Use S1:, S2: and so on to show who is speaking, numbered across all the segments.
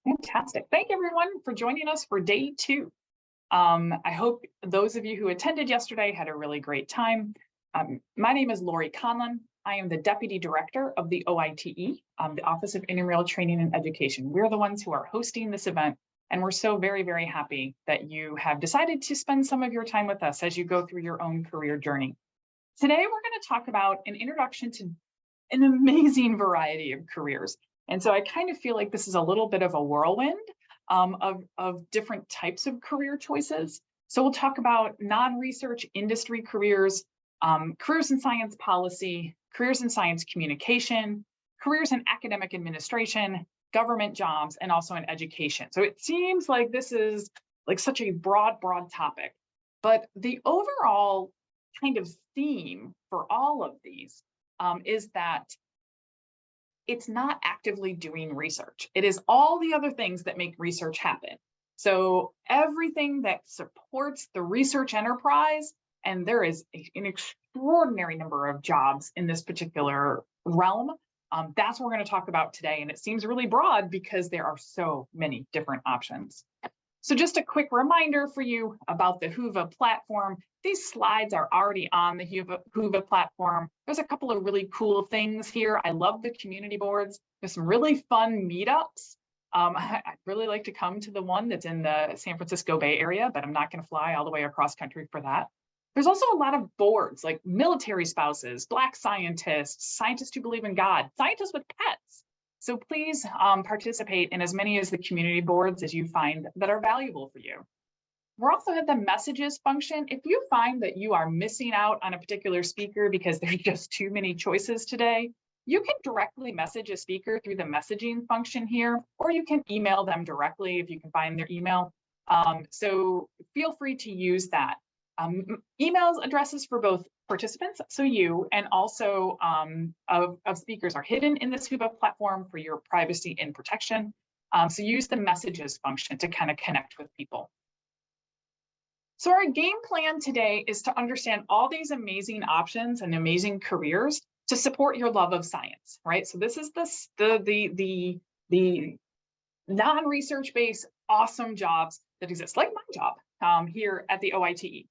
S1: Fantastic. Thank you, everyone, for joining us for day two. I hope those of you who attended yesterday had a really great time. My name is Lori Conlon. I am the Deputy Director of the OITE, the Office of Intramural Training and Education. We're the ones who are hosting this event, and we're so very, very happy that you have decided to spend some of your time with us as you go through your own career journey. Today, we're going to talk about an introduction to an amazing variety of careers. And so I kind of feel like this is a little bit of a whirlwind of different types of career choices. So we'll talk about non-research industry careers, careers in science policy, careers in science communication, careers in academic administration, government jobs, and also in education. So it seems like this is like such a broad topic, but the overall kind of theme for all of these is that it's not actively doing research. It is all the other things that make research happen. So everything that supports the research enterprise, and there is an extraordinary number of jobs in this particular realm. That's what we're going to talk about today. And it seems really broad because there are so many different options. So just a quick reminder for you about the Whova platform. These slides are already on the Whova platform. There's a couple of really cool things here. I love the community boards. There's some really fun meetups. I'd really like to come to the one that's in the San Francisco Bay Area, but I'm not going to fly all the way across country for that. There's also a lot of boards like military spouses, Black scientists, scientists who believe in God, scientists with pets. So please participate in as many of the community boards as you find that are valuable for you. We're also at the messages function. If you find that you are missing out on a particular speaker because there's just too many choices today, you can directly message a speaker through the messaging function here, or you can email them directly if you can find their email. So feel free to use that. Email addresses for both participants, so you, and also of speakers are hidden in this Whova platform for your privacy and protection. So use the messages function to kind of connect with people. So our game plan today is to understand all these amazing options and amazing careers to support your love of science, right? So this is the non-research based awesome jobs that exist, like my job here at the OITE.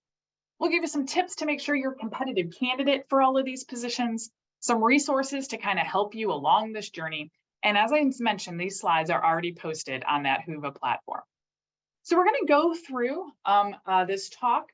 S1: We'll give you some tips to make sure you're a competitive candidate for all of these positions, some resources to kind of help you along this journey. And as I mentioned, these slides are already posted on that Whova platform. So we're going to go through this talk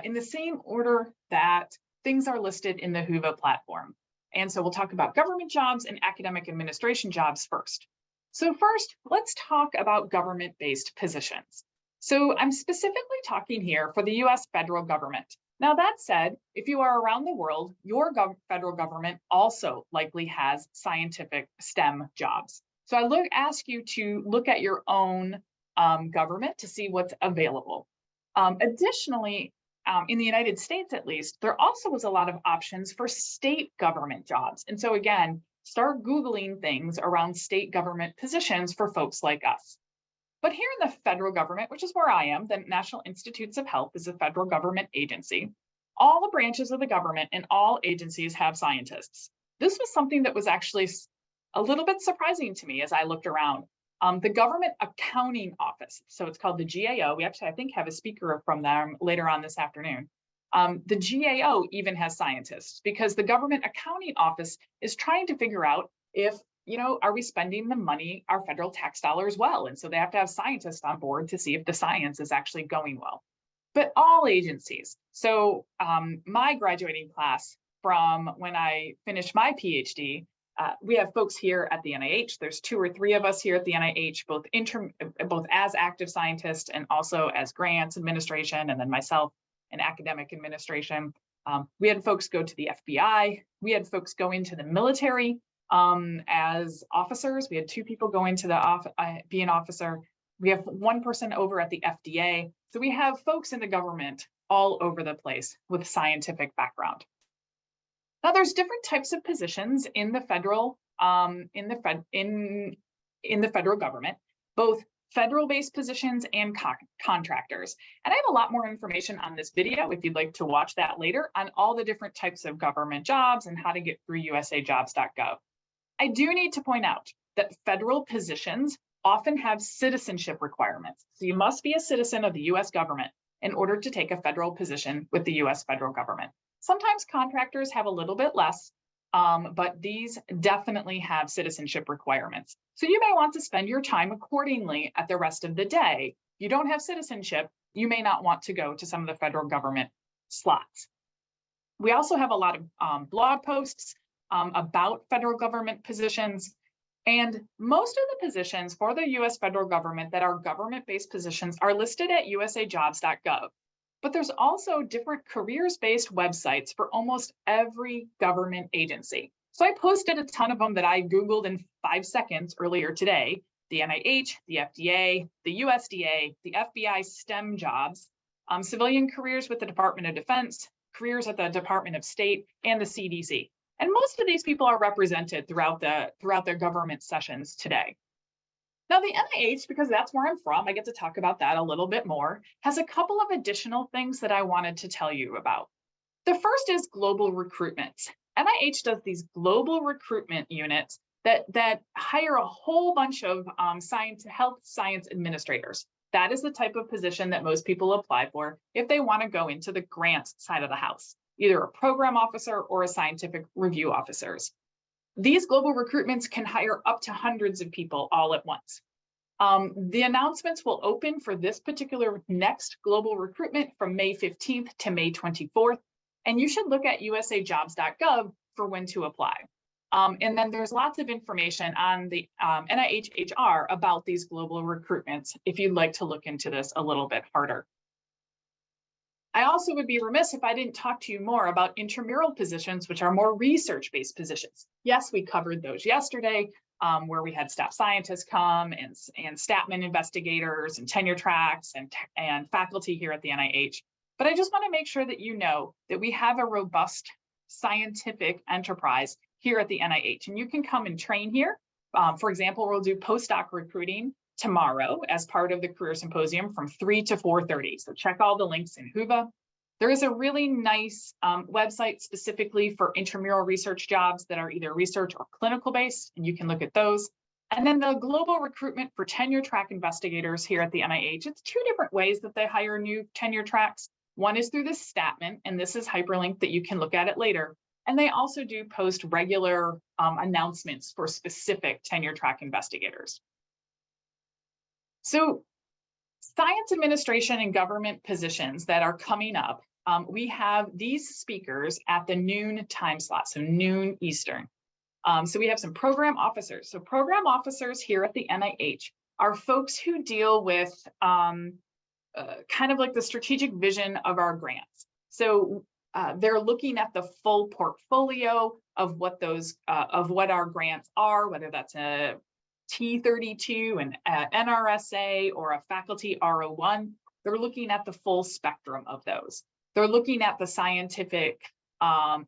S1: in the same order that things are listed in the Whova platform. And so we'll talk about government jobs and academic administration jobs first. So first, let's talk about government-based positions. So I'm specifically talking here for the US federal government. Now that said, if you are around the world, your federal government also likely has scientific STEM jobs. So I ask you to look at your own government to see what's available. Additionally, in the United States at least, there also was a lot of options for state government jobs. And so again, start Googling things around state government positions for folks like us. But here in the federal government, which is where I am, the National Institutes of Health is a federal government agency. All the branches of the government and all agencies have scientists. This was something that was actually a little bit surprising to me as I looked around. The Government Accounting Office, so it's called the GAO. We actually, I think, have a speaker from them later on this afternoon. The GAO even has scientists because the Government Accounting Office is trying to figure out if, are we spending the money, our federal tax dollars well? And so they have to have scientists on board to see if the science is actually going well. But all agencies. So my graduating class from when I finished my PhD, we have folks here at the NIH. There's 2 or 3 of us here at the NIH, both as active scientists and also as grants administration, and then myself in academic administration. We had folks go to the FBI. We had folks go into the military as officers. We had 2 people go into be an officer. We have 1 person over at the FDA. So we have folks in the government all over the place with scientific background. Now, there's different types of positions in the federal federal government, both federal-based positions and contractors. And I have a lot more information on this video if you'd like to watch that later on all the different types of government jobs and how to get through usajobs.gov. I do need to point out that federal positions often have citizenship requirements. So you must be a citizen of the US government in order to take a federal position with the US federal government. Sometimes contractors have a little bit less, but these definitely have citizenship requirements. So you may want to spend your time accordingly at the rest of the day. You don't have citizenship, you may not want to go to some of the federal government slots. We also have a lot of blog posts about federal government positions. And most of the positions for the US federal government that are government-based positions are listed at usajobs.gov. But there's also different careers-based websites for almost every government agency. So I posted a ton of them that I Googled in 5 seconds earlier today: the NIH, the FDA, the USDA, the FBI STEM jobs, civilian careers with the Department of Defense, careers at the Department of State, and the CDC. And most of these people are represented throughout their government sessions today. Now, the NIH, because that's where I'm from, I get to talk about that a little bit more, has a couple of additional things that I wanted to tell you about. The first is global recruitment. NIH does these global recruitment units that hire a whole bunch of health science administrators. That is the type of position that most people apply for if they want to go into the grants side of the house, either a program officer or a scientific review officers. These global recruitments can hire up to hundreds of people all at once. The announcements will open for this particular next global recruitment from May 15th to May 24th, and you should look at usajobs.gov for when to apply. And then there's lots of information on the NIH HR about these global recruitments if you'd like to look into this a little bit harder. I also would be remiss if I didn't talk to you more about intramural positions, which are more research-based positions. Yes, we covered those yesterday, where we had staff scientists come and Statman investigators and tenure tracks and faculty here at the NIH. But I just want to make sure that you know that we have a robust scientific enterprise here at the NIH, and you can come and train here. For example, we'll do postdoc recruiting tomorrow as part of the Career Symposium from 3 to 4:30. So check all the links in Whova. There is a really nice website specifically for intramural research jobs that are either research or clinical based, and you can look at those. And then the global recruitment for tenure track investigators here at the NIH, it's 2 different ways that they hire new tenure tracks. One is through the Statman, and this is hyperlinked that you can look at it later. And they also do post regular announcements for specific tenure track investigators. So science administration and government positions that are coming up, we have these speakers at the noon time slot, so noon Eastern. So we have some program officers. So program officers here at the NIH are folks who deal with kind of like the strategic vision of our grants. So they're looking at the full portfolio of what our grants are, whether that's a T32, an NRSA, or a faculty R01. They're looking at the full spectrum of those. They're looking at the scientific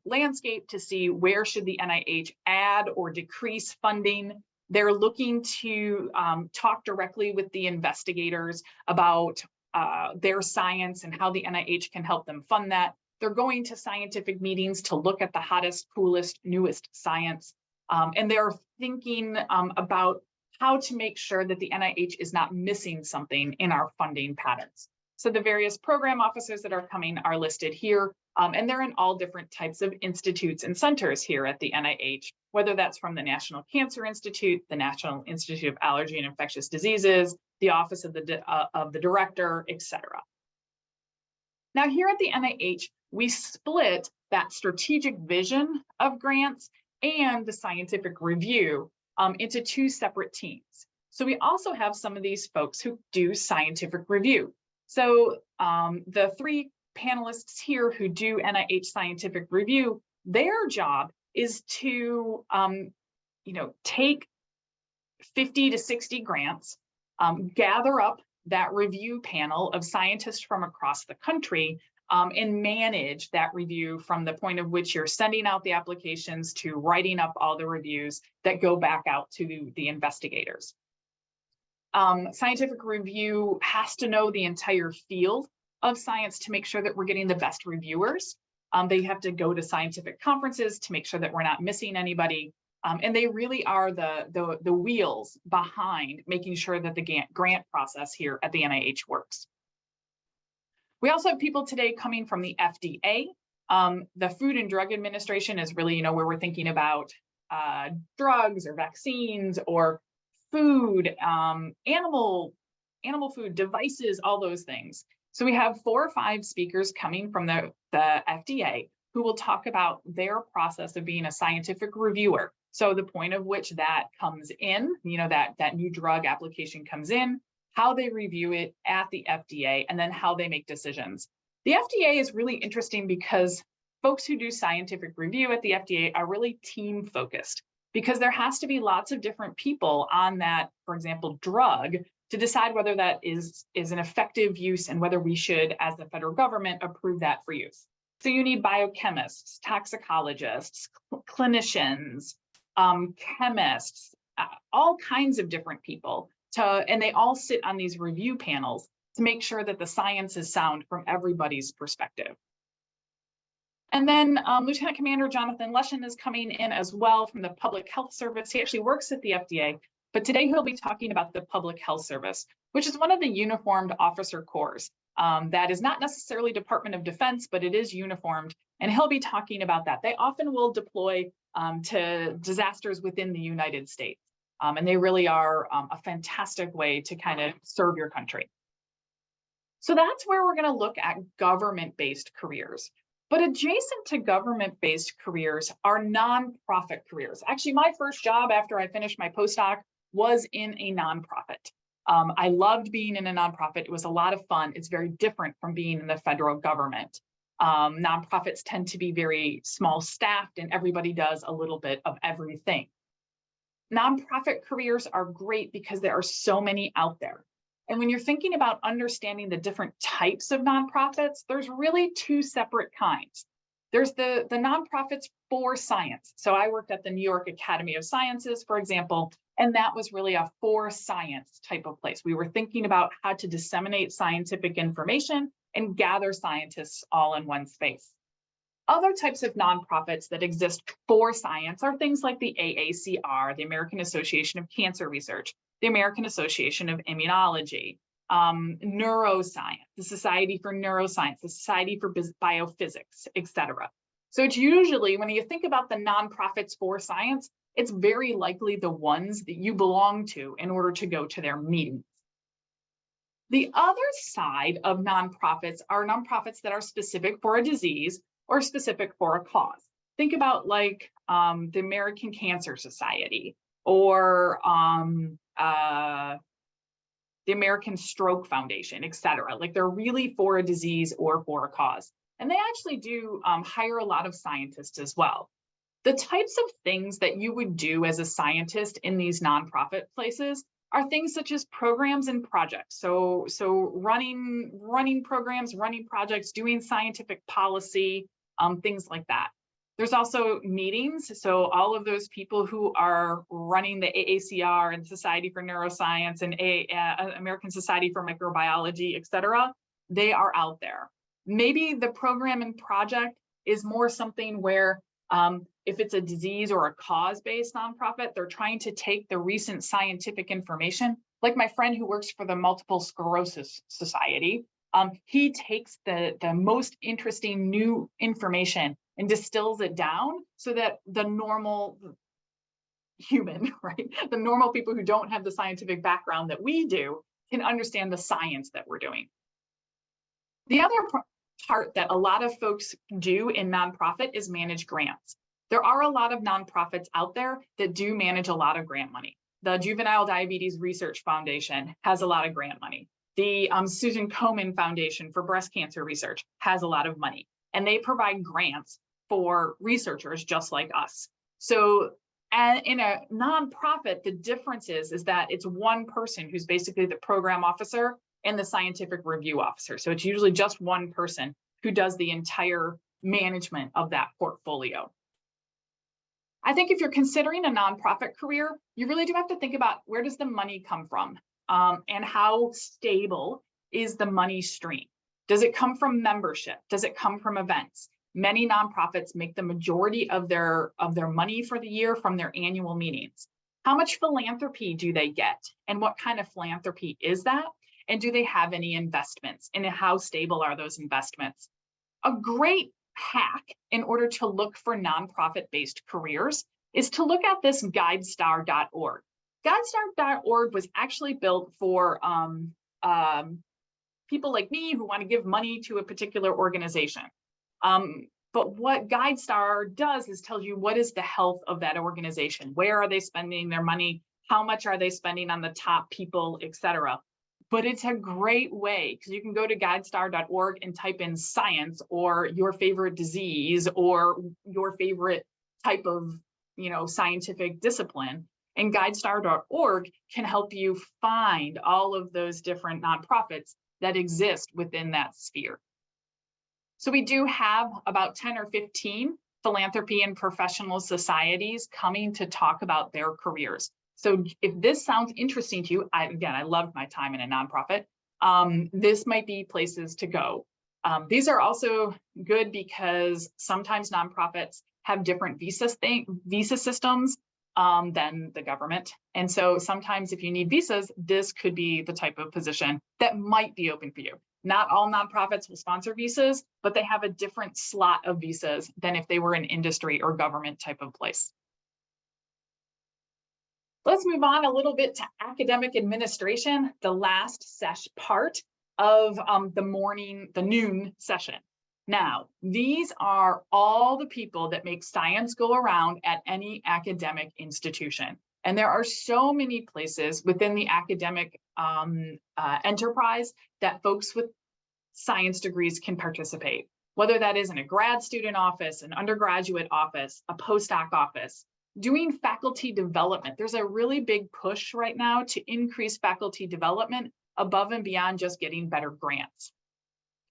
S1: landscape to see where should the NIH add or decrease funding. They're looking to talk directly with the investigators about their science and how the NIH can help them fund that. They're going to scientific meetings to look at the hottest, coolest, newest science. And they're thinking about how to make sure that the NIH is not missing something in our funding patterns. So the various program officers that are coming are listed here, and they're in all different types of institutes and centers here at the NIH, whether that's from the National Cancer Institute, the National Institute of Allergy and Infectious Diseases, the Office of the Director, etc. Now here at the NIH, we split that strategic vision of grants and the scientific review into 2 separate teams. So we also have some of these folks who do scientific review. So the 3 panelists here who do NIH scientific review, their job is to take 50 to 60 grants, gather up that review panel of scientists from across the country, and manage that review from the point of which you're sending out the applications to writing up all the reviews that go back out to the investigators. Scientific review has to know the entire field of science to make sure that we're getting the best reviewers. They have to go to scientific conferences to make sure that we're not missing anybody. And they really are the wheels behind making sure that the grant process here at the NIH works. We also have people today coming from the FDA. The Food and Drug Administration is really, where we're thinking about drugs or vaccines or food, animal food devices, all those things. So we have 4 or 5 speakers coming from the FDA who will talk about their process of being a scientific reviewer. So the point of which that comes in, that new drug application comes in, how they review it at the FDA, and then how they make decisions. The FDA is really interesting because folks who do scientific review at the FDA are really team focused, because there has to be lots of different people on that, for example, drug, to decide whether that is an effective use and whether we should, as the federal government, approve that for use. So you need biochemists, toxicologists, clinicians, chemists, all kinds of different people, and they all sit on these review panels to make sure that the science is sound from everybody's perspective. And then Lieutenant Commander Jonathan Leshin is coming in as well from the Public Health Service. He actually works at the FDA, but today he'll be talking about the Public Health Service, which is one of the uniformed officer corps. That is not necessarily Department of Defense, but it is uniformed, and he'll be talking about that. They often will deploy to disasters within the United States, and they really are a fantastic way to kind of serve your country. So that's where we're going to look at government-based careers. But adjacent to government-based careers are nonprofit careers. Actually, my first job after I finished my postdoc was in a nonprofit. I loved being in a nonprofit. It was a lot of fun. It's very different from being in the federal government. Nonprofits tend to be very small staffed and everybody does a little bit of everything. Nonprofit careers are great because there are so many out there. And when you're thinking about understanding the different types of nonprofits, there's really 2 separate kinds. There's the nonprofits for science. So I worked at the New York Academy of Sciences, for example, and that was really a for science type of place. We were thinking about how to disseminate scientific information and gather scientists all in one space. Other types of nonprofits that exist for science are things like the AACR, the American Association of Cancer Research, the American Association of Immunology, neuroscience, the Society for Neuroscience, the Society for Biophysics, etc. So it's usually, when you think about the nonprofits for science, it's very likely the ones that you belong to in order to go to their meetings. The other side of nonprofits are nonprofits that are specific for a disease or specific for a cause. Think about like the American Cancer Society or the American Stroke Foundation, et cetera. Like they're really for a disease or for a cause. And they actually do hire a lot of scientists as well. The types of things that you would do as a scientist in these nonprofit places are things such as programs and projects. So running programs, running projects, doing scientific policy, things like that. There's also meetings. So all of those people who are running the AACR and Society for Neuroscience and American Society for Microbiology, et cetera, they are out there. Maybe the program and project is more something where if it's a disease or a cause-based nonprofit, they're trying to take the recent scientific information, like my friend who works for the Multiple Sclerosis Society. He takes the most interesting new information and distills it down so that the normal human, right, the normal people who don't have the scientific background that we do can understand the science that we're doing. The other part that a lot of folks do in nonprofit is manage grants. There are a lot of nonprofits out there that do manage a lot of grant money. The Juvenile Diabetes Research Foundation has a lot of grant money. The Susan Komen Foundation for Breast Cancer Research has a lot of money, and they provide grants for researchers just like us. So in a nonprofit, the difference is that it's one person who's basically the program officer and the scientific review officer. So it's usually just one person who does the entire management of that portfolio. I think if you're considering a nonprofit career, you really do have to think about where does the money come from and how stable is the money stream? Does it come from membership? Does it come from events? Many nonprofits make the majority of their money for the year from their annual meetings. How much philanthropy do they get? And what kind of philanthropy is that? And do they have any investments? And how stable are those investments? A great hack in order to look for nonprofit-based careers is to look at this guidestar.org. Guidestar.org was actually built for people like me who want to give money to a particular organization. But what GuideStar does is tells you what is the health of that organization. Where are they spending their money? How much are they spending on the top people, etc. But it's a great way because you can go to guidestar.org and type in science or your favorite disease or your favorite type of scientific discipline. And guidestar.org can help you find all of those different nonprofits that exist within that sphere. So we do have about 10 or 15 philanthropy and professional societies coming to talk about their careers. So if this sounds interesting to you, I loved my time in a nonprofit. This might be places to go. These are also good because sometimes nonprofits have different visa systems than the government. And so sometimes if you need visas, this could be the type of position that might be open for you. Not all nonprofits will sponsor visas, but they have a different slot of visas than if they were an industry or government type of place. Let's move on a little bit to academic administration, the last part of the noon session. Now, these are all the people that make science go around at any academic institution. And there are so many places within the academic enterprise that folks with science degrees can participate, whether that is in a grad student office, an undergraduate office, a postdoc office. Doing faculty development, there's a really big push right now to increase faculty development above and beyond just getting better grants.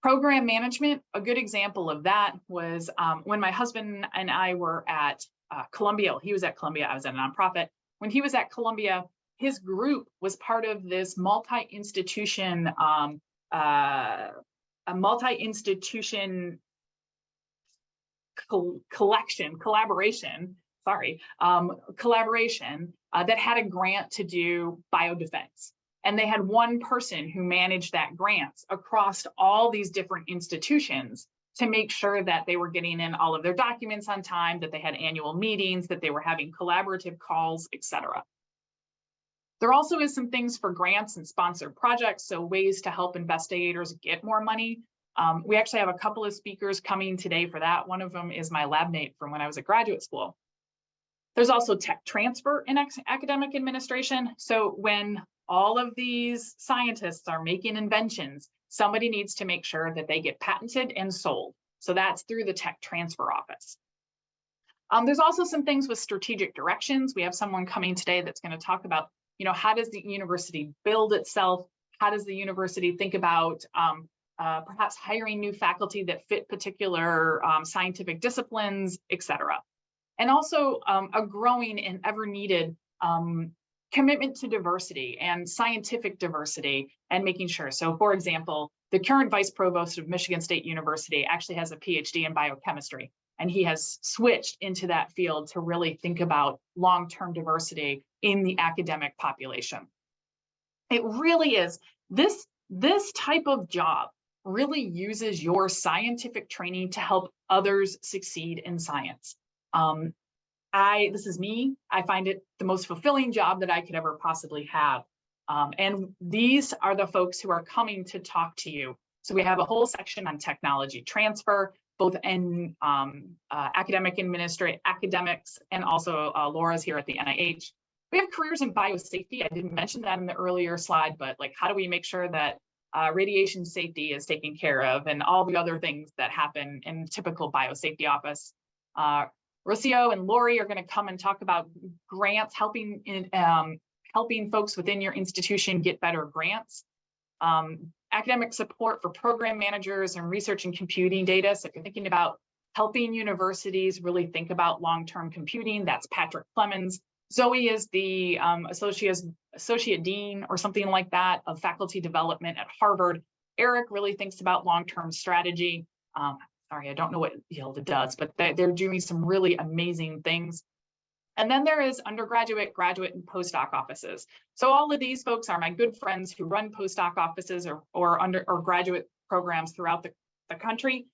S1: Program management, a good example of that was when my husband and I were at Columbia. He was at Columbia, I was at a nonprofit. When he was at Columbia, his group was part of this multi-institution collaboration that had a grant to do biodefense. And they had one person who managed that grant across all these different institutions to make sure that they were getting in all of their documents on time, that they had annual meetings, that they were having collaborative calls, etc. There also is some things for grants and sponsored projects, so ways to help investigators get more money. We actually have a couple of speakers coming today for that. One of them is my lab mate from when I was at graduate school. There's also tech transfer in academic administration. So when all of these scientists are making inventions, somebody needs to make sure that they get patented and sold. So that's through the tech transfer office. There's also some things with strategic directions. We have someone coming today that's going to talk about, how does the university build itself? How does the university think about perhaps hiring new faculty that fit particular scientific disciplines, et cetera. And also a growing and ever needed commitment to diversity and scientific diversity and making sure. So for example, the current vice provost of Michigan State University actually has a PhD in biochemistry, and he has switched into that field to really think about long-term diversity in the academic population. It really is, this type of job really uses your scientific training to help others succeed in science. This is me. I find it the most fulfilling job that I could ever possibly have. And these are the folks who are coming to talk to you. So we have a whole section on technology transfer, both in academics and also Laura's here at the NIH. We have careers in biosafety. I didn't mention that in the earlier slide, but like, how do we make sure that radiation safety is taken care of and all the other things that happen in typical biosafety office. Rocio and Lori are going to come and talk about grants, helping folks within your institution get better grants. Academic support for program managers and research and computing data. So if you're thinking about helping universities really think about long-term computing, that's Patrick Clemens. Zoe is the associate dean or something like that of faculty development at Harvard. Eric really thinks about long-term strategy. sorry, I don't know what YIELD does, but they're doing some really amazing things. And then there is undergraduate, graduate, and postdoc offices. So all of these folks are my good friends who run postdoc offices or graduate programs throughout the country.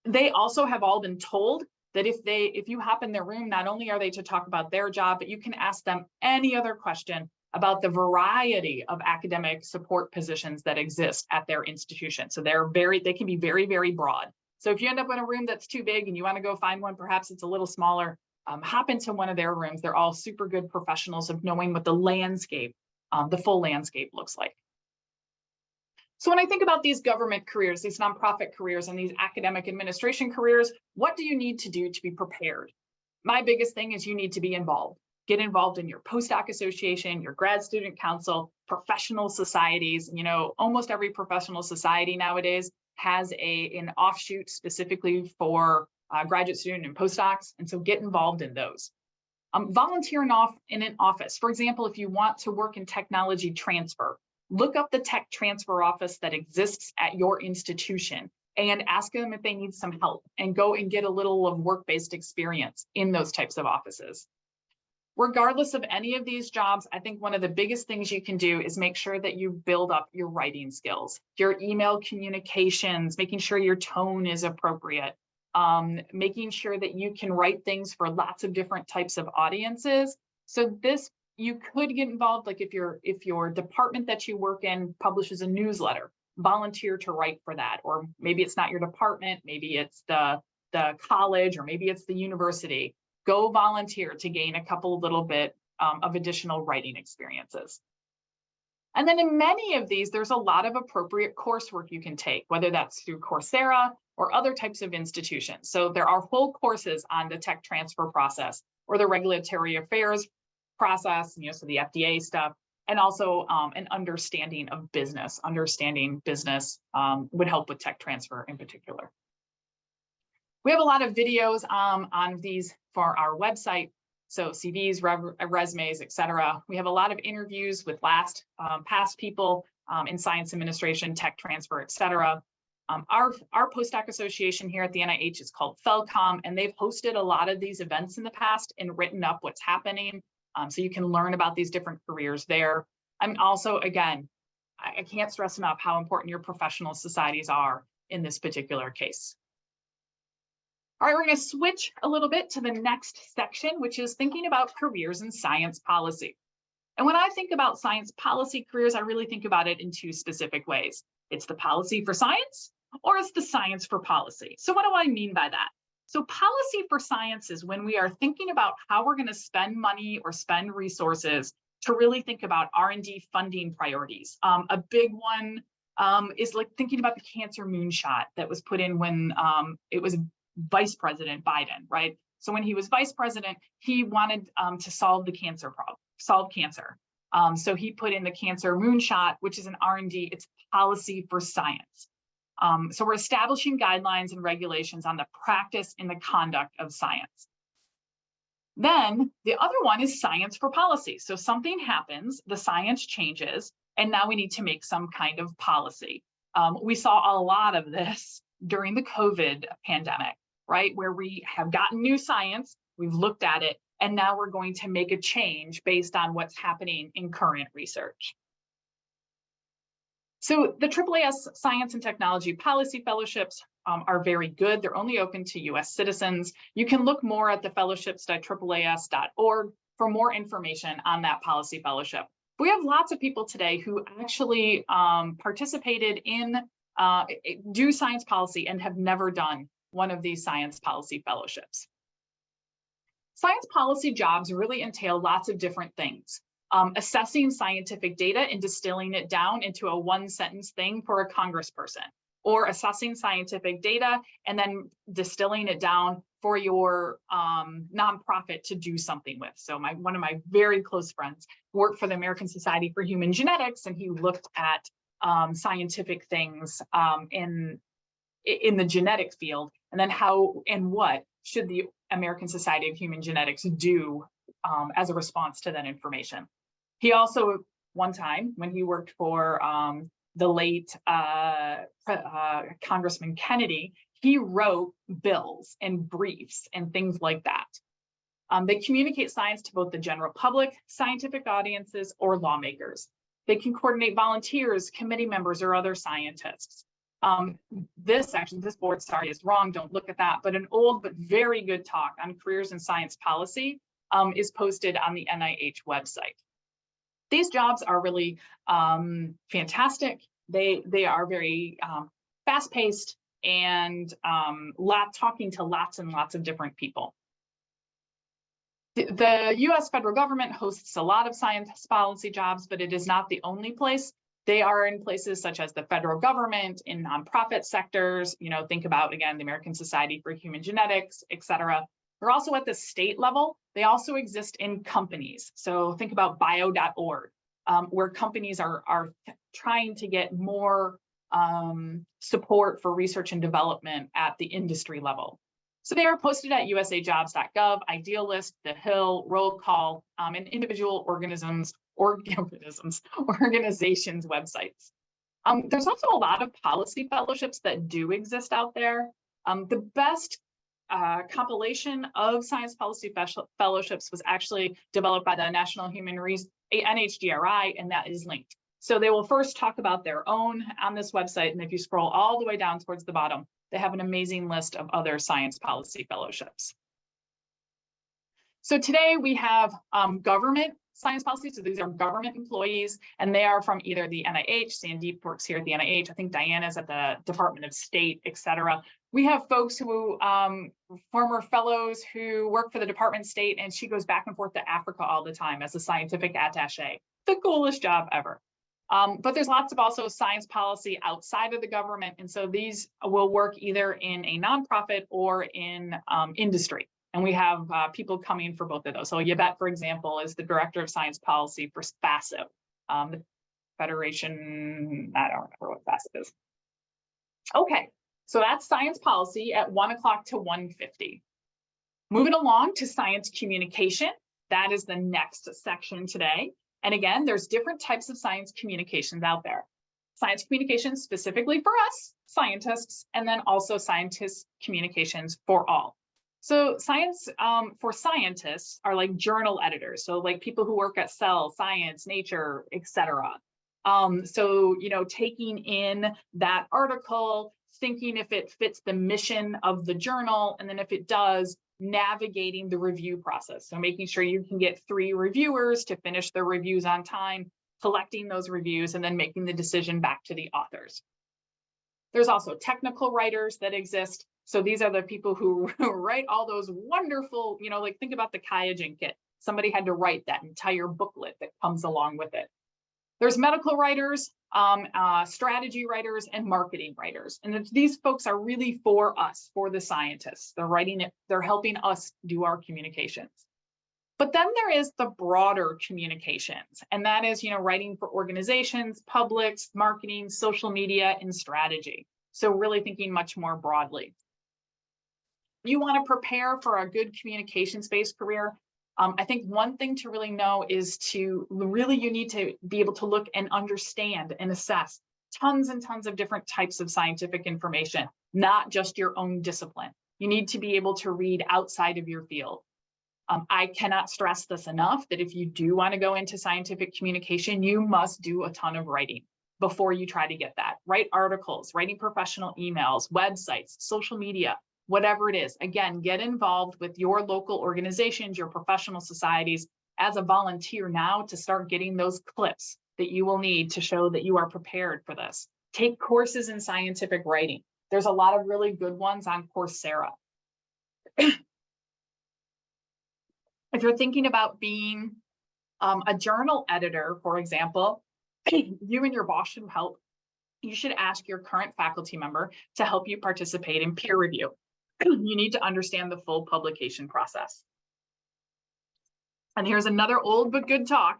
S1: They also have all been told that if you hop in their room, not only are they to talk about their job, but you can ask them any other question about the variety of academic support positions that exist at their institution. So they can be very, very broad. So if you end up in a room that's too big and you want to go find one, perhaps it's a little smaller, hop into one of their rooms. They're all super good professionals of knowing what the landscape, the full landscape looks like. So when I think about these government careers, these nonprofit careers, and these academic administration careers, what do you need to do to be prepared? My biggest thing is you need to be involved. Get involved in your postdoc association, your grad student council, professional societies. You know, almost every professional society nowadays has an offshoot specifically for graduate student and postdocs, and so get involved in those. Volunteer in an office. For example, if you want to work in technology transfer, look up the tech transfer office that exists at your institution and ask them if they need some help, and go and get a little of work-based experience in those types of offices. Regardless of any of these jobs, I think one of the biggest things you can do is make sure that you build up your writing skills, your email communications, making sure your tone is appropriate, making sure that you can write things for lots of different types of audiences. So you could get involved, like if your department that you work in publishes a newsletter, volunteer to write for that. Or maybe it's not your department, maybe it's the college, or maybe it's the university. Go volunteer to gain a couple little bit of additional writing experiences. And then in many of these, there's a lot of appropriate coursework you can take, whether that's through Coursera or other types of institutions. So there are whole courses on the tech transfer process or the regulatory affairs process, so the FDA stuff, and also an understanding of business. Understanding business would help with tech transfer in particular. We have a lot of videos on these for our website. So CVs, resumes, et cetera. We have a lot of interviews with past people in science administration, tech transfer, et cetera. Our postdoc association here at the NIH is called FELCOM, and they've hosted a lot of these events in the past and written up what's happening. So you can learn about these different careers there. And also, again, I can't stress enough how important your professional societies are in this particular case. All right, we're going to switch a little bit to the next section, which is thinking about careers in science policy. And when I think about science policy careers, I really think about it in two specific ways. It's the policy for science, or it's the science for policy. So what do I mean by that? So policy for science is when we are thinking about how we're going to spend money or spend resources to really think about R&D funding priorities. A big one is like thinking about the cancer moonshot that was put in when it was Vice President Biden, right? So when he was vice president, he wanted to solve the cancer problem, solve cancer. So he put in the cancer moonshot, which is an R&D, it's policy for science. So we're establishing guidelines and regulations on the practice and the conduct of science. Then the other one is science for policy. So something happens, the science changes, and now we need to make some kind of policy. We saw a lot of this during the COVID pandemic, right? Where we have gotten new science, we've looked at it, and now we're going to make a change based on what's happening in current research. So the AAAS Science and Technology Policy Fellowships are very good. They're only open to US citizens. You can look more at the fellowships.AAAS.org for more information on that policy fellowship. We have lots of people today who actually participated in do science policy and have never done one of these science policy fellowships. Science policy jobs really entail lots of different things. Assessing scientific data and distilling it down into a one-sentence thing for a congressperson, or assessing scientific data and then distilling it down for your nonprofit to do something with. So one of my very close friends worked for the American Society for Human Genetics, and he looked at scientific things in the genetic field, and then how and what should the American Society of Human Genetics do as a response to that information. He also, one time when he worked for the late Congressman Kennedy, He wrote bills and briefs and things like that. They communicate science to both the general public, scientific audiences, or lawmakers. They can coordinate volunteers, committee members, or other scientists. This board, sorry, is wrong. Don't look at that. But an old but very good talk on careers in science policy is posted on the NIH website. These jobs are really fantastic. They are very fast-paced and talking to lots and lots of different people. The US federal government hosts a lot of science policy jobs, but it is not the only place. They are in places such as the federal government, in nonprofit sectors, think about, again, the American Society for Human Genetics, et cetera. They're also at the state level. They also exist in companies. So think about bio.org, where companies are trying to get more support for research and development at the industry level. So they are posted at usajobs.gov, Idealist, The Hill, Roll Call, and individual organizations' websites. There's also a lot of policy fellowships that do exist out there. The best compilation of science policy fellowships was actually developed by the National Human Resources, NHGRI, and that is linked. So they will first talk about their own on this website, and if you scroll all the way down towards the bottom, they have an amazing list of other science policy fellowships. So today we have government science policy. So these are government employees, and they are from either the NIH, Sandeep works here at the NIH, I think Diana's at the Department of State, et cetera. We have folks who, former fellows who work for the Department of State, and she goes back and forth to Africa all the time as a scientific attaché. The coolest job ever. But there's lots of also science policy outside of the government. And so these will work either in a nonprofit or in industry. And we have people coming for both of those. So Yvette, for example, is the Director of Science Policy for FASO, the Federation, I don't remember what FASO is. Okay, so that's science policy at 1 o'clock to 1:50. Moving along to science communication. That is the next section today. And again, there's different types of science communications out there. Science communications specifically for us, scientists, and then also scientist communications for all. So science for scientists are like journal editors. So like people who work at Cell, Science, Nature, et cetera. So, taking in that article, thinking if it fits the mission of the journal, and then if it does, navigating the review process. So making sure you can get 3 reviewers to finish their reviews on time, collecting those reviews, and then making the decision back to the authors. There's also technical writers that exist. So these are the people who write all those wonderful, like think about the QIAGEN kit. Somebody had to write that entire booklet that comes along with it. There's medical writers, strategy writers, and marketing writers. And these folks are really for us, for the scientists. They're writing it, they're helping us do our communications. But then there is the broader communications, and that is, writing for organizations, publics, marketing, social media, and strategy. So really thinking much more broadly. You want to prepare for a good communications-based career. I think one thing to really know is you need to be able to look and understand and assess tons and tons of different types of scientific information, not just your own discipline. You need to be able to read outside of your field. I cannot stress this enough that if you do want to go into scientific communication, you must do a ton of writing before you try to get that. Write articles, writing professional emails, websites, social media, whatever it is. Again, get involved with your local organizations, your professional societies as a volunteer now to start getting those clips that you will need to show that you are prepared for this. Take courses in scientific writing. There's a lot of really good ones on Coursera. If you're thinking about being a journal editor, for example, you and your boss should help. You should ask your current faculty member to help you participate in peer review. You need to understand the full publication process. And here's another old but good talk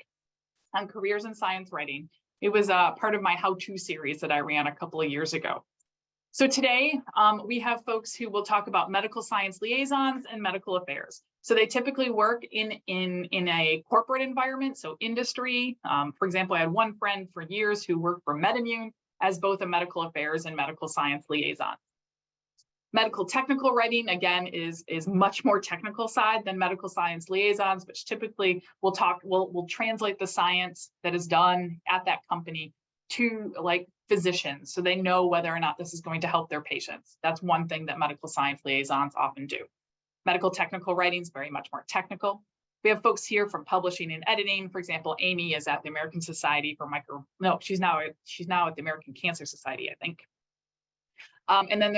S1: on careers in science writing. It was part of my how-to series that I ran a couple of years ago. So today we have folks who will talk about medical science liaisons and medical affairs. So they typically work in a corporate environment, so industry. For example, I had one friend for years who worked for MedImmune as both a medical affairs and medical science liaison. Medical technical writing, again, is much more technical side than medical science liaisons, which typically we'll translate the science that is done at that company to like physicians, so they know whether or not this is going to help their patients. That's one thing that medical science liaisons often do. Medical technical writing is very much more technical. We have folks here from publishing and editing. For example, Amy is at the American Society for she's now at the American Cancer Society, I think. And then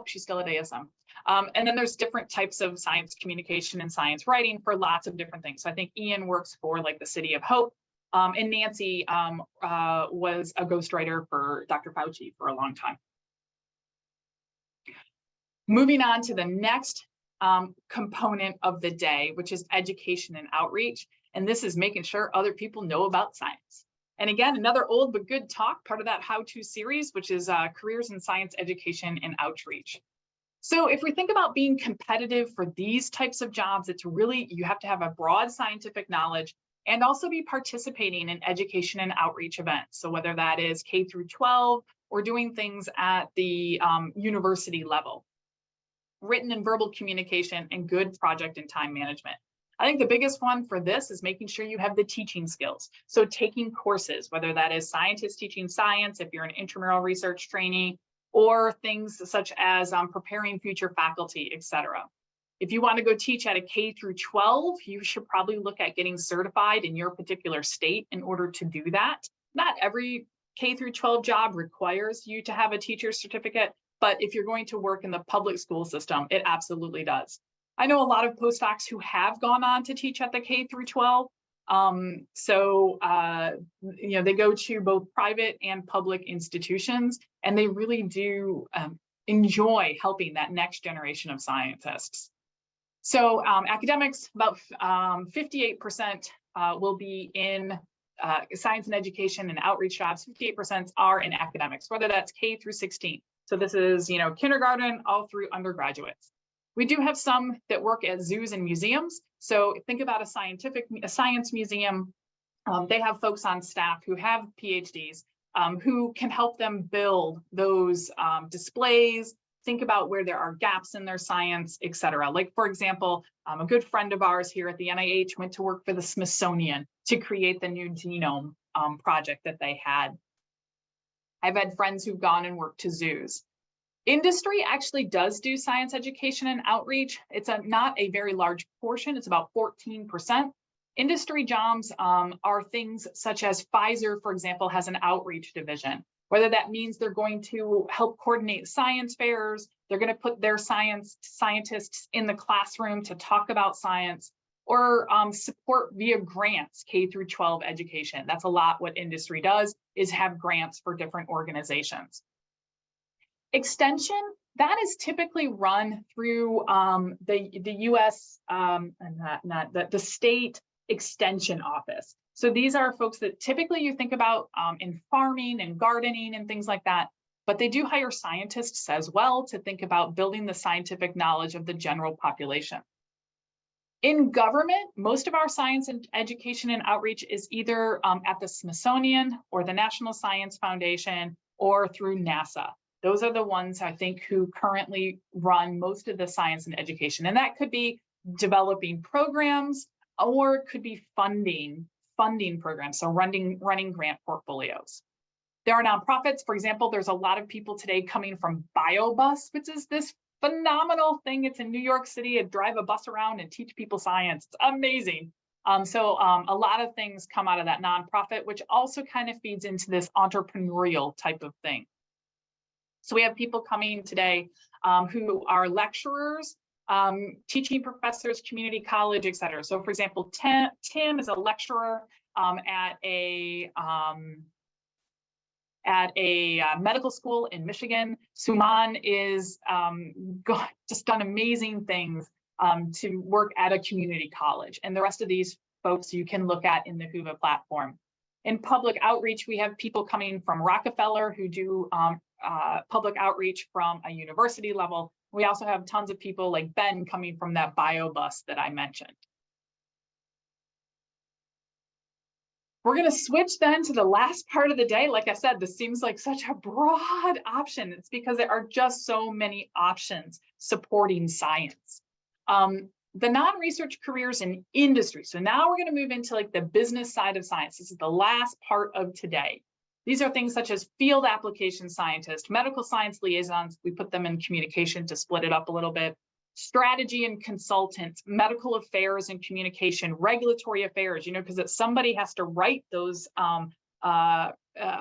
S1: she's still at ASM. And then there's different types of science communication and science writing for lots of different things. So I think Ian works for like the City of Hope, and Nancy was a ghostwriter for Dr. Fauci for a long time. Moving on to the next component of the day, which is education and outreach. And this is making sure other people know about science. And again, another old but good talk, part of that how-to series, which is careers in science education and outreach. So if we think about being competitive for these types of jobs, it's really, you have to have a broad scientific knowledge and also be participating in education and outreach events. So whether that is K through 12 or doing things at the university level. Written and verbal communication and good project and time management. I think the biggest one for this is making sure you have the teaching skills. So taking courses, whether that is scientists teaching science, if you're an intramural research trainee, or things such as preparing future faculty, et cetera. If you want to go teach at a K through 12, you should probably look at getting certified in your particular state in order to do that. Not every K through 12 job requires you to have a teacher's certificate, but if you're going to work in the public school system, it absolutely does. I know a lot of postdocs who have gone on to teach at the K through 12. You know, they go to both private and public institutions, and they really do enjoy helping that next generation of scientists. So academics, about 58% will be in science and education and outreach jobs. 58% are in academics, whether that's K through 16. So this is, you know, kindergarten all through undergraduates. We do have some that work at zoos and museums. So think about a science museum. They have folks on staff who have PhDs who can help them build those displays, think about where there are gaps in their science, et cetera. Like, for example, a good friend of ours here at the NIH went to work for the Smithsonian to create the new genome project that they had. I've had friends who've gone and worked to zoos. Industry actually does do science education and outreach. It's not a very large portion. It's about 14%. Industry jobs are things such as Pfizer, for example, has an outreach division, whether that means they're going to help coordinate science fairs, they're going to put their scientists in the classroom to talk about science, or support via grants, K through 12 education. That's a lot what industry does, is have grants for different organizations. Extension, that is typically run through the U.S. The state extension office. So these are folks that typically you think about in farming and gardening and things like that, but they do hire scientists as well to think about building the scientific knowledge of the general population. In government, most of our science and education and outreach is either at the Smithsonian or the National Science Foundation or through NASA. Those are the ones I think who currently run most of the science and education. And that could be developing programs, or it could be funding programs, so running grant portfolios. There are nonprofits. For example, there's a lot of people today coming from BioBus, which is this phenomenal thing. It's in New York City. I'd drive a bus around and teach people science. It's amazing. So a lot of things come out of that nonprofit, which also kind of feeds into this entrepreneurial type of thing. So we have people coming today who are lecturers, teaching professors, community college, et cetera. So for example, Tim is a lecturer at a medical school in Michigan. Suman is just done amazing things to work at a community college. And the rest of these folks you can look at in the Whova platform. In public outreach, we have people coming from Rockefeller who do public outreach from a university level. We also have tons of people like Ben coming from that BioBus that I mentioned. We're going to switch then to the last part of the day. Like I said, this seems like such a broad option. It's because there are just so many options supporting science. The non-research careers in industry. So now we're going to move into like the business side of science. This is the last part of today. These are things such as field application scientists, medical science liaisons. We put them in communication to split it up a little bit. Strategy and consultants, medical affairs and communication, regulatory affairs, because somebody has to write those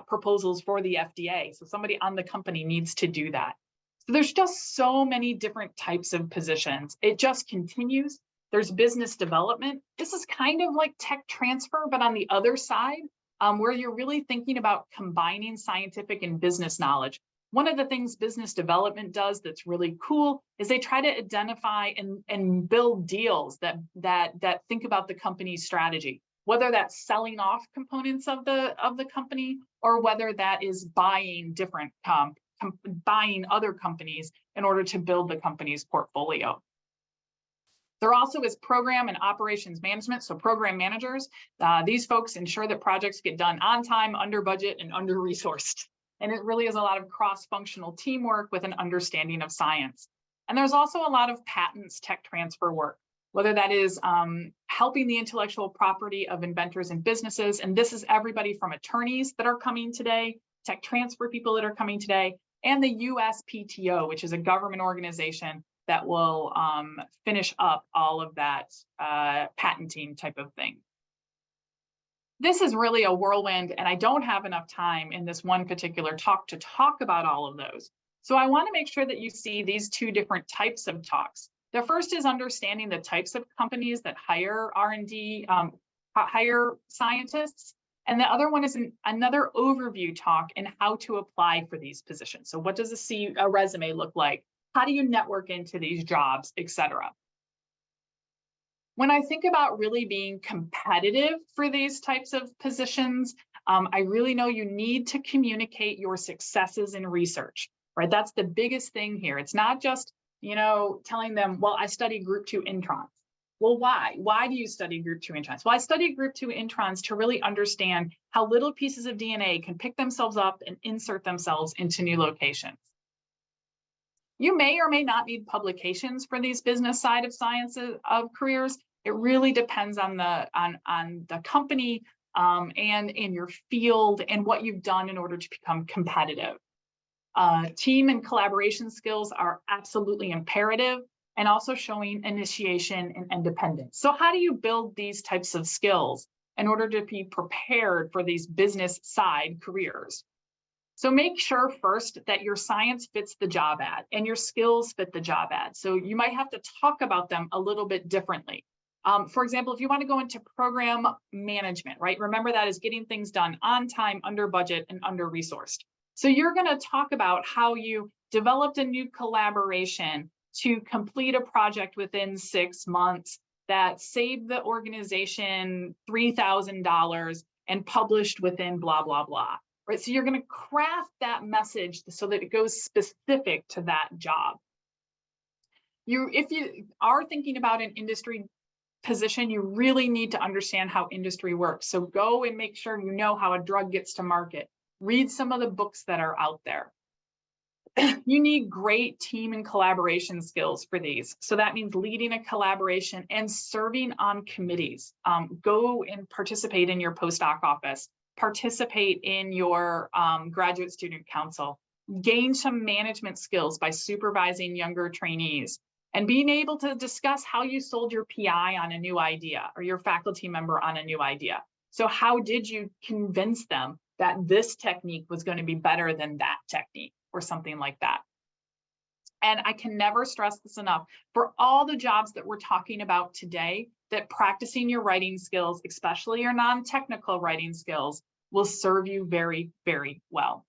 S1: proposals for the FDA. So somebody on the company needs to do that. So there's just so many different types of positions. It just continues. There's business development. This is kind of like tech transfer, but on the other side, where you're really thinking about combining scientific and business knowledge. One of the things business development does that's really cool is they try to identify and build deals that think about the company's strategy, whether that's selling off components of the company or whether that is buying different buying other companies in order to build the company's portfolio. There also is program and operations management, so program managers. These folks ensure that projects get done on time, under budget, and under-resourced. And it really is a lot of cross-functional teamwork with an understanding of science. And there's also a lot of patents tech transfer work, whether that is helping the intellectual property of inventors and businesses. And this is everybody from attorneys that are coming today, tech transfer people that are coming today, and the USPTO, which is a government organization that will finish up all of that patenting type of thing. This is really a whirlwind, and I don't have enough time in this one particular talk to talk about all of those. So I want to make sure that you see these two different types of talks. The first is understanding the types of companies that hire R&D, hire scientists. And the other one is another overview talk in how to apply for these positions. So what does a resume look like? How do you network into these jobs, et cetera? When I think about really being competitive for these types of positions, I really know you need to communicate your successes in research, right? That's the biggest thing here. It's not just, telling them, well, I study group 2 introns. Well, why? Why do you study group 2 introns? Well, I study group 2 introns to really understand how little pieces of DNA can pick themselves up and insert themselves into new locations. You may or may not need publications for these business side of sciences of careers. It really depends on the company and in your field and what you've done in order to become competitive. Team and collaboration skills are absolutely imperative, and also showing initiation and independence. So how do you build these types of skills in order to be prepared for these business side careers? So make sure first that your science fits the job ad and your skills fit the job ad. So you might have to talk about them a little bit differently. For example, if you want to go into program management, right? Remember that is getting things done on time, under budget, and under resourced. So you're going to talk about how you developed a new collaboration to complete a project within 6 months that saved the organization $3,000 and published within blah, blah, blah. Right? So you're going to craft that message so that it goes specific to that job. If you are thinking about an industry position, you really need to understand how industry works. So go and make sure you know how a drug gets to market. Read some of the books that are out there. You need great team and collaboration skills for these. So that means leading a collaboration and serving on committees. Go and participate in your postdoc office. Participate in your graduate student council. Gain some management skills by supervising younger trainees. And being able to discuss how you sold your PI on a new idea or your faculty member on a new idea. So how did you convince them that this technique was going to be better than that technique or something like that? And I can never stress this enough. For all the jobs that we're talking about today, that practicing your writing skills, especially your non-technical writing skills, will serve you very, very well.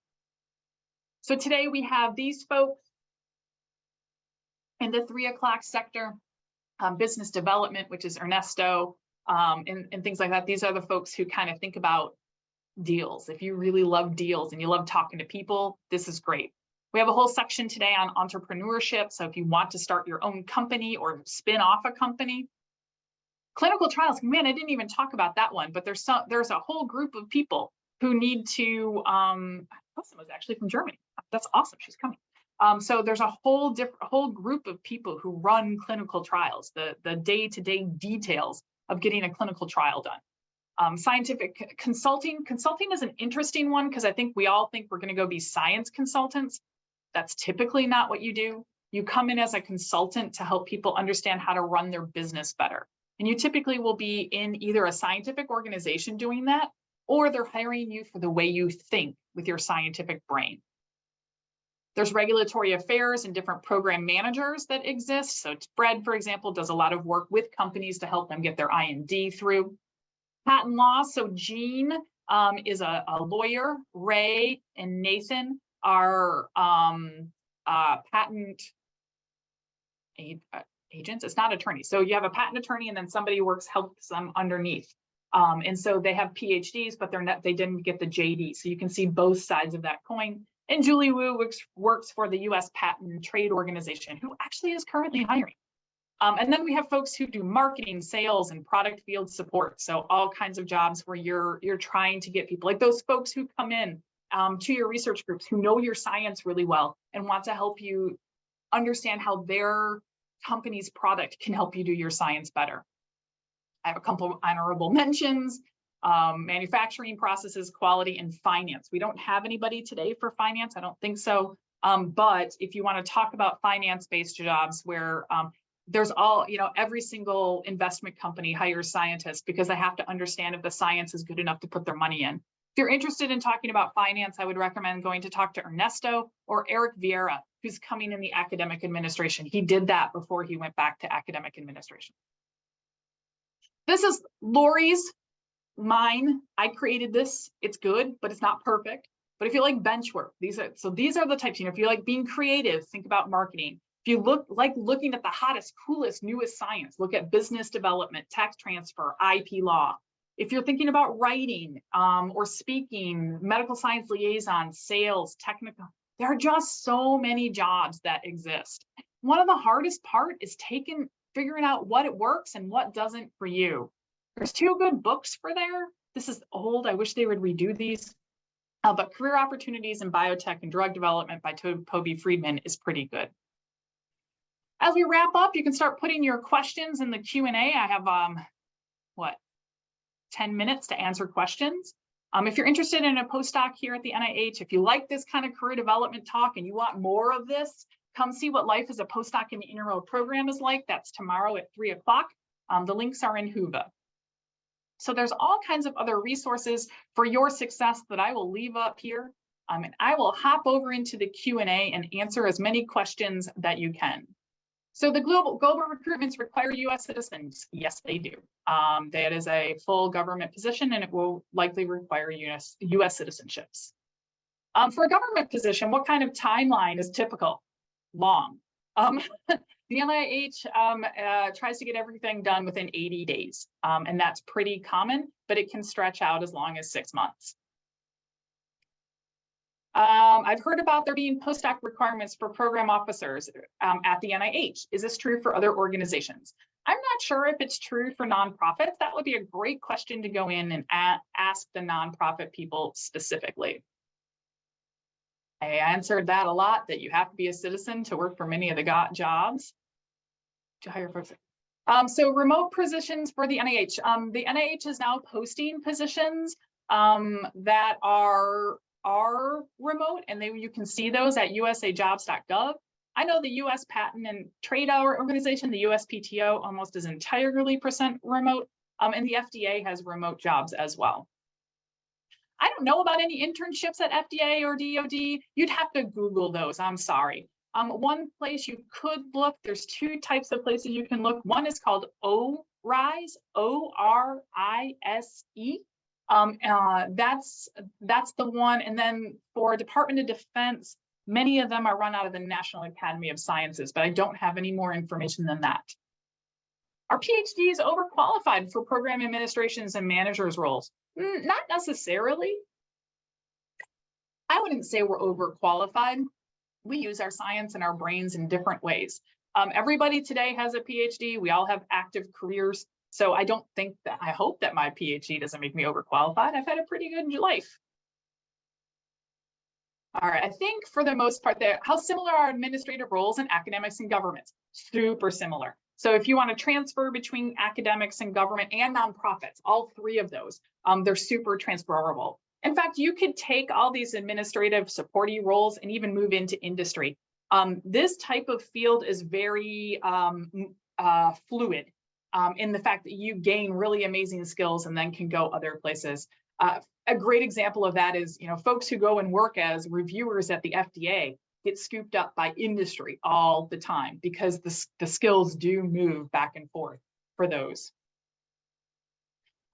S1: So today we have these folks in the 3 o'clock sector, business development, which is Ernesto, and things like that. These are the folks who kind of think about deals. If you really love deals and you love talking to people, this is great. We have a whole section today on entrepreneurship. So if you want to start your own company or spin off a company, Clinical trials, man, I didn't even talk about that one, but there's a whole group of people who need to, Wilson was actually from Germany. That's awesome, she's coming. So there's a whole group of people who run clinical trials, the day-to-day details of getting a clinical trial done. Scientific consulting is an interesting one because I think we all think we're going to go be science consultants. That's typically not what you do. You come in as a consultant to help people understand how to run their business better. And you typically will be in either a scientific organization doing that, or they're hiring you for the way you think with your scientific brain. There's regulatory affairs and different program managers that exist. So Fred, for example, does a lot of work with companies to help them get their IND through. Patent law, so Jean is a lawyer. Ray and Nathan are patent agents. It's not attorneys. So you have a patent attorney and then somebody helps them underneath. And so they have PhDs, but they didn't get the JD. So you can see both sides of that coin. And Julie Wu works for the US Patent and Trade Organization, who actually is currently hiring. And then we have folks who do marketing, sales, and product field support. So all kinds of jobs where you're trying to get people, like those folks who come in to your research groups who know your science really well and want to help you understand how their company's product can help you do your science better. I have a couple of honorable mentions: manufacturing, processes, quality, and finance. We don't have anybody today for finance, I don't think so. But if you want to talk about finance-based jobs where there's every single investment company hires scientists because they have to understand if the science is good enough to put their money in. If you're interested in talking about finance, I would recommend going to talk to Ernesto or Eric Vieira, who's coming in the academic administration. He did that before he went back to academic administration. This is Lori's, mine. I created this. It's good, but it's not perfect. But if you like bench work, these are the types, if you like being creative, think about marketing. If you like looking at the hottest, coolest, newest science, look at business development, tax transfer, IP law. If you're thinking about writing or speaking, medical science liaison, sales, technical, there are just so many jobs that exist. One of the hardest part is figuring out what works and what doesn't for you. There's 2 good books for there. This is old. I wish they would redo these. But Career Opportunities in Biotech and Drug Development by Toby Friedman is pretty good. As we wrap up, you can start putting your questions in the Q&A. I have, 10 minutes to answer questions. If you're interested in a postdoc here at the NIH, if you like this kind of career development talk and you want more of this, come see what life as a postdoc in the intramural program is like. That's tomorrow at 3 o'clock. The links are in Whova. So there's all kinds of other resources for your success that I will leave up here. And I will hop over into the Q&A and answer as many questions that you can. So the global recruitments require US citizens. Yes, they do. That is a full government position and it will likely require US citizenships. For a government position, what kind of timeline is typical? Long. The NIH tries to get everything done within 80 days, and that's pretty common, but it can stretch out as long as 6 months. I've heard about there being postdoc requirements for program officers at the NIH. Is this true for other organizations? I'm not sure if it's true for nonprofits. That would be a great question to go in and ask the nonprofit people specifically. I answered that a lot, that you have to be a citizen to work for many of the jobs. To hire folks. So remote positions for the NIH. The NIH is now posting positions that are remote, and you can see those at usajobs.gov. I know the US Patent and Trade Organization, the USPTO, almost is entirely % remote, and the FDA has remote jobs as well. I don't know about any internships at FDA or DoD. You'd have to Google those, I'm sorry. One place you could look, there's 2 types of places you can look. One is called ORISE, O-R-I-S-E. That's the one. And then for Department of Defense, many of them are run out of the National Academy of Sciences, but I don't have any more information than that. Are PhDs overqualified for program administrations and managers roles? Not necessarily. I wouldn't say we're overqualified. We use our science and our brains in different ways. Everybody today has a PhD. We all have active careers. So I don't think that, I hope that my PhD doesn't make me overqualified. I've had a pretty good life. All right, I think for the most part there, how similar are administrative roles in academics and governments? Super similar. So if you want to transfer between academics and government and nonprofits, all three of those, they're super transferable. In fact, you could take all these administrative supporting roles and even move into industry. This type of field is very fluid in the fact that you gain really amazing skills and then can go other places. A great example of that is, folks who go and work as reviewers at the FDA get scooped up by industry all the time because the skills do move back and forth for those.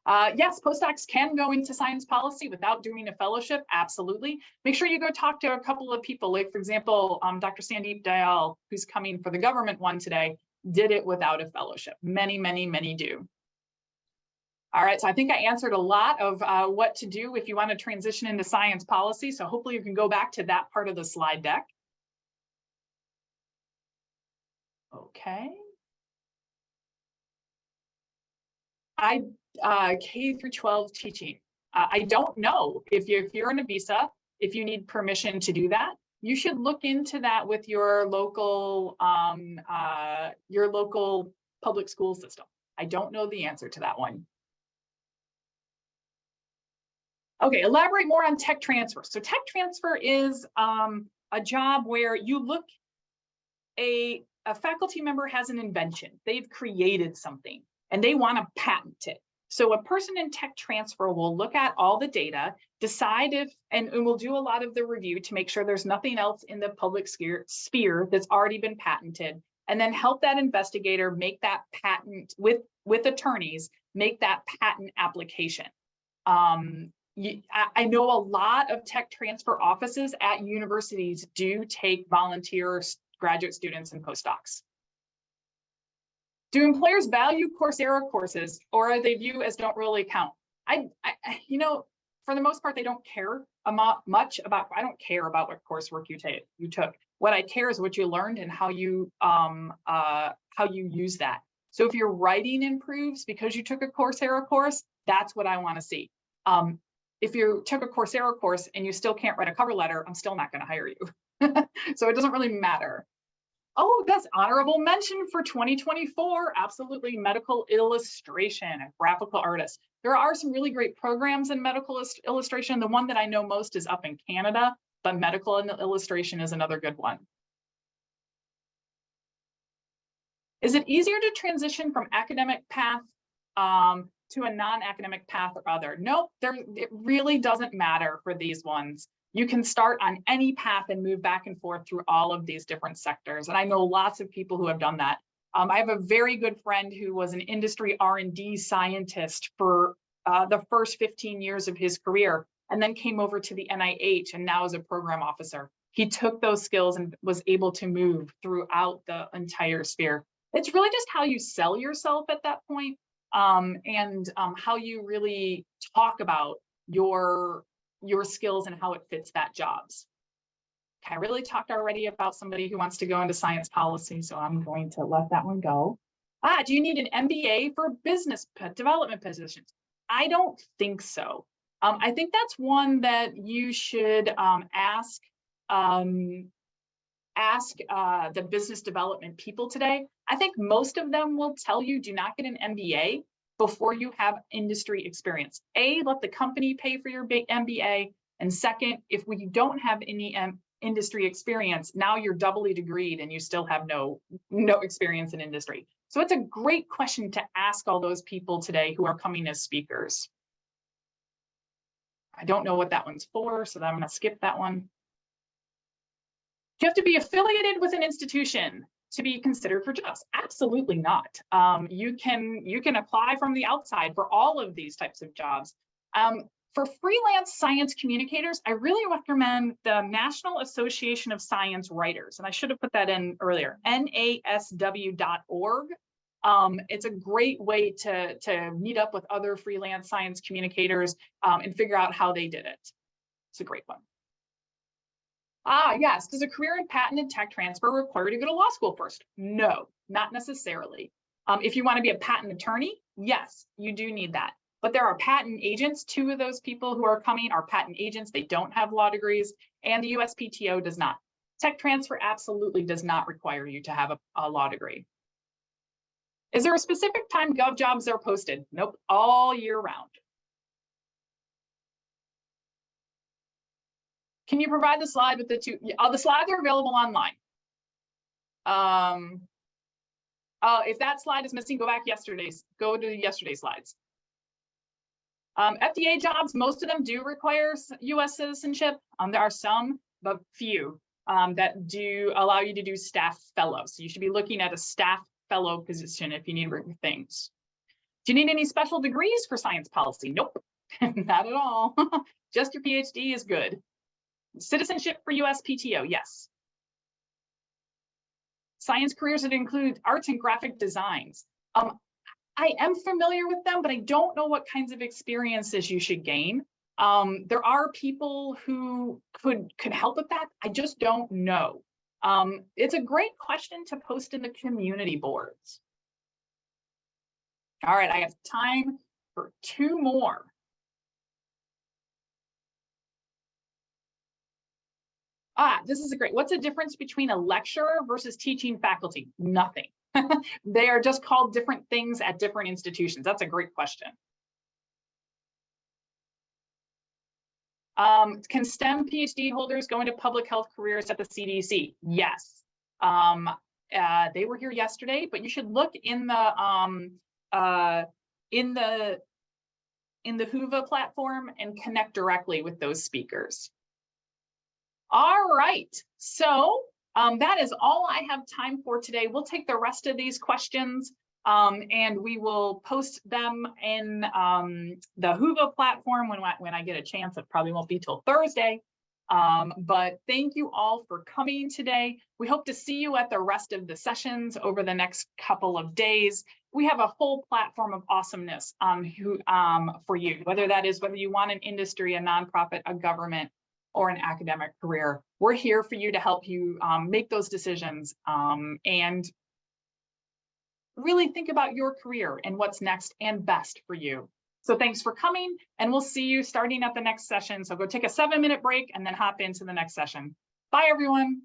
S1: Yes, postdocs can go into science policy without doing a fellowship, absolutely. Make sure you go talk to a couple of people, like for example, Dr. Sandeep Dayal, who's coming for the government one today, did it without a fellowship. Many, many, many do. All right, so I think I answered a lot of what to do if you want to transition into science policy. So hopefully you can go back to that part of the slide deck. Okay. K through 12 teaching. I don't know if you're in a visa, if you need permission to do that. You should look into that with your local public school system. I don't know the answer to that one. Okay, elaborate more on tech transfer. So tech transfer is a job where you look, a faculty member has an invention, they've created something and they want to patent it. So a person in tech transfer will look at all the data, decide if, and will do a lot of the review to make sure there's nothing else in the public sphere that's already been patented, and then help that investigator make that patent with attorneys, make that patent application. I know a lot of tech transfer offices at universities do take volunteer graduate students and postdocs. Do employers value Coursera courses, or are they view as don't really count? For the most part, they don't care much about. I don't care about what coursework you took. What I care is what you learned and how you use that. So if your writing improves because you took a Coursera course, that's what I want to see. If you took a Coursera course and you still can't write a cover letter, I'm still not going to hire you. So it doesn't really matter. Oh, that's honorable mention for 2024. Absolutely. Medical illustration, a graphical artist. There are some really great programs in medical illustration. The one that I know most is up in Canada, but medical illustration is another good one. Is it easier to transition from academic path to a non-academic path or other? Nope, it really doesn't matter for these ones. You can start on any path and move back and forth through all of these different sectors. And I know lots of people who have done that. I have a very good friend who was an industry R&D scientist for the first 15 years of his career, and then came over to the NIH and now is a program officer. He took those skills and was able to move throughout the entire sphere. It's really just how you sell yourself at that point, and how you really talk about your skills and how it fits that jobs. Okay, I really talked already about somebody who wants to go into science policy, so I'm going to let that one go. Do you need an MBA for business development positions? I don't think so. I think that's one that you should ask the business development people today. I think most of them will tell you do not get an MBA before you have industry experience. A, let the company pay for your MBA. And second, if we don't have any industry experience, now you're doubly degreed and you still have no experience in industry. So it's a great question to ask all those people today who are coming as speakers. I don't know what that one's for, so I'm going to skip that one. Do you have to be affiliated with an institution to be considered for jobs? Absolutely not. You can apply from the outside for all of these types of jobs. For freelance science communicators, I really recommend the National Association of Science Writers, and I should have put that in earlier, nasw.org. It's a great way to meet up with other freelance science communicators and figure out how they did it. It's a great one. Yes, does a career in patent and tech transfer require you to go to law school first? No, not necessarily. If you want to be a patent attorney, Yes, you do need that. But there are patent agents. 2 of those people who are coming are patent agents. They don't have law degrees, and the USPTO does not. Tech transfer absolutely does not require you to have a law degree. Is there a specific time gov jobs are posted? Nope, all year round. Can you provide the slide with the 2? The slides are available online. If that slide is missing, go to yesterday's slides. FDA jobs, most of them do require US citizenship. There are some, but few, that do allow you to do staff fellows. So you should be looking at a staff fellow position if you need things. Do you need any special degrees for science policy? Nope, not at all. Just your PhD is good. Citizenship for USPTO, yes. Science careers that include arts and graphic designs. I am familiar with them, but I don't know what kinds of experiences you should gain. There are people who could help with that. I just don't know. It's a great question to post in the community boards. All right, I have time for 2 more. This is great. What's the difference between a lecturer versus teaching faculty? Nothing. They are just called different things at different institutions. That's a great question. Can STEM PhD holders go into public health careers at the CDC? Yes. They were here yesterday, but you should look in the Whova platform and connect directly with those speakers. All right, so that is all I have time for today. We'll take the rest of these questions and we will post them in the Whova platform when I get a chance. It probably won't be till Thursday. But thank you all for coming today. We hope to see you at the rest of the sessions over the next couple of days. We have a whole platform of awesomeness for you, whether you want an industry, a nonprofit, a government, or an academic career. We're here for you to help you make those decisions and really think about your career and what's next and best for you. So thanks for coming, and we'll see you starting at the next session. So go take a 7-minute break and then hop into the next session. Bye, everyone.